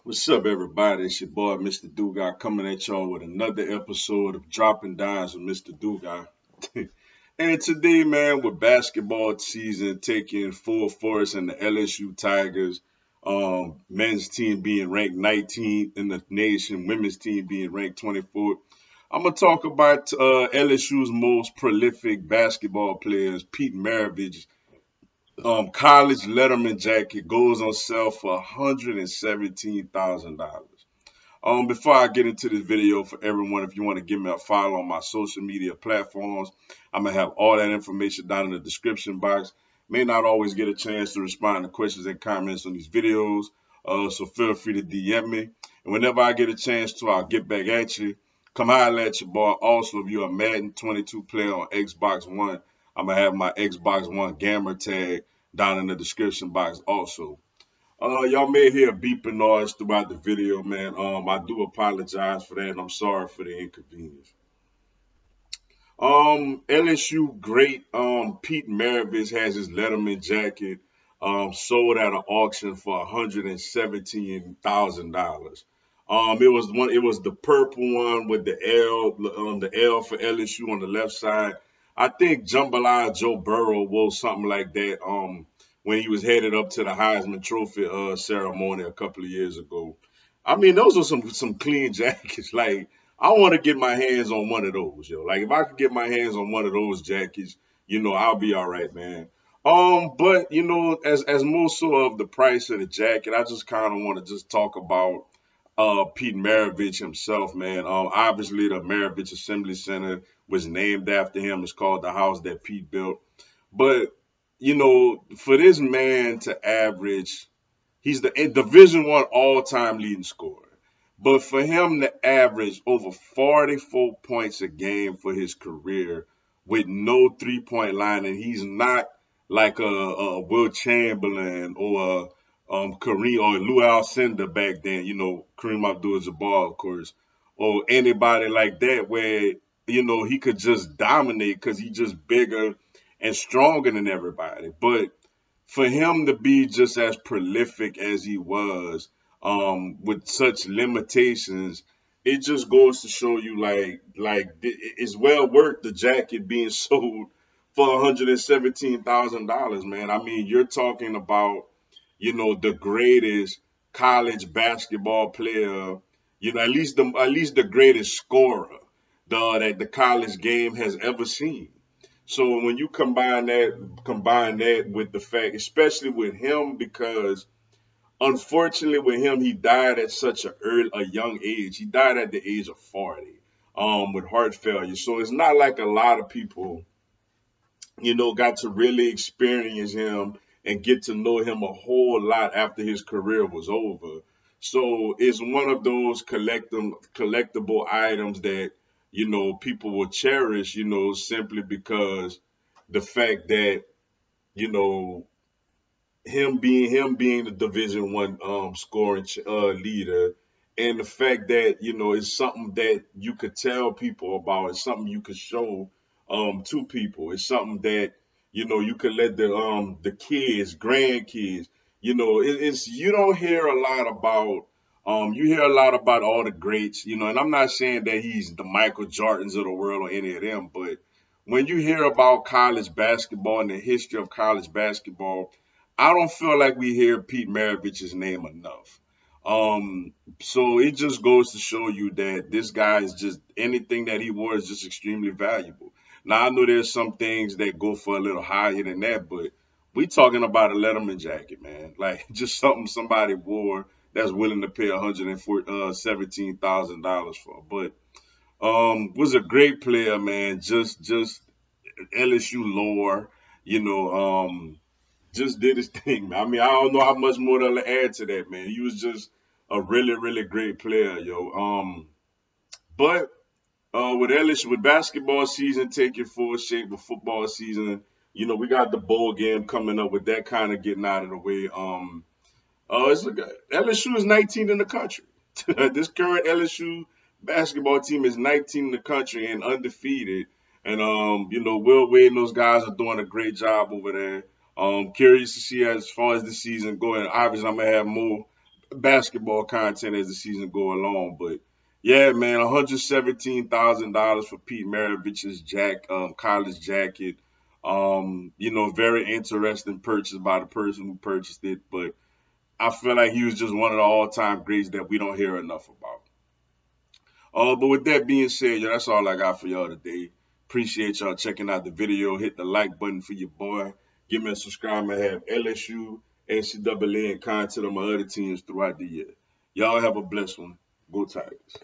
What's up, everybody? It's your boy, Mr. Dugai, coming at y'all with another episode of Dropping Dimes with Mr. Dugai. And today, man, with basketball season taking full force and the LSU Tigers, men's team being ranked 19th in the nation, women's team being ranked 24th. I'm gonna talk about LSU's most prolific basketball players, Pete Maravich. College Letterman jacket goes on sale for $117,000. Before I get into this video, for everyone, if you want to give me a follow on my social media platforms, I'm gonna have all that information down in the description box. May not always get a chance to respond to questions and comments on these videos, so feel free to DM me. And whenever I get a chance to, I'll get back at you. Come holler at your boy. Also, if you're a Madden 22 player on Xbox One, I'm gonna have my Xbox One gamer tag down in the description box also. Y'all may hear a beeping noise throughout the video, man. I do apologize for that, and I'm sorry for the inconvenience. LSU great, Pete Maravich has his Letterman jacket, sold at an auction for $117,000. It was the purple one with the L for LSU on the left side. I think Jambalaya Joe Burrow wore something like that. When he was headed up to the Heisman Trophy ceremony a couple of years ago. I mean, those are some clean jackets. Like, I want to get my hands on one of those, yo. Like, if I could get my hands on one of those jackets, I'll be all right, man. But as more so of the price of the jacket, I just kind of want to just talk about Pete Maravich himself, man. Obviously the Maravich Assembly Center was named after him. It's called the house that Pete built. But for this man to average, he's the Division One all-time leading scorer. But for him to average over 44 points a game for his career with no three-point line, and he's not like a Will Chamberlain or Kareem or Lou Alcindor back then, Kareem Abdul-Jabbar, of course, or anybody like that where, he could just dominate because he's just bigger and stronger than everybody. But for him to be just as prolific as he was, with such limitations, it just goes to show you it's well worth the jacket being sold for $117,000, man. I mean, you're talking about, the greatest college basketball player, at least the greatest scorer that the college game has ever seen. So when you combine that with the fact, especially with him, because unfortunately with him, he died at such a young age. He died at the age of 40, with heart failure. So it's not like a lot of people, got to really experience him and get to know him a whole lot after his career was over. So it's one of those collectible items that, people will cherish, simply because the fact that, you know, him being the Division One scoring leader, and the fact that it's something that you could tell people about, it's something you could show to people, it's something that you could let the kids, grandkids, it's you don't hear a lot about. You hear a lot about all the greats, and I'm not saying that he's the Michael Jordans of the world or any of them, but when you hear about college basketball and the history of college basketball, I don't feel like we hear Pete Maravich's name enough. So it just goes to show you that this guy is just anything that he wore is just extremely valuable. Now I know there's some things that go for a little higher than that, but we talking about a Letterman jacket, man. Like just something somebody wore that's willing to pay $117,000 for. But was a great player, man. Just LSU lore, you know. Just did his thing, man. I mean, I don't know how much more to add to that, man. He was just a really, really great player, yo. But with LSU, with basketball season taking full shape, with football season, we got the bowl game coming up. With that kind of getting out of the way, LSU is 19 in the country. This current LSU basketball team is 19 in the country and undefeated. And Will Wade and those guys are doing a great job over there. Curious to see as far as the season going. Obviously, I'm gonna have more. basketball content as the season go along. But yeah, man, $117,000 for Pete Maravich's college jacket. Very interesting purchase by the person who purchased it. But I feel like he was just one of the all-time greats that we don't hear enough about. But with that being said, that's all I got for y'all today. Appreciate y'all checking out the video. Hit the like button for your boy. Give me a subscribe. I have LSU, NCAA, and content on my other teams throughout the year. Y'all have a blessed one. Go Tigers.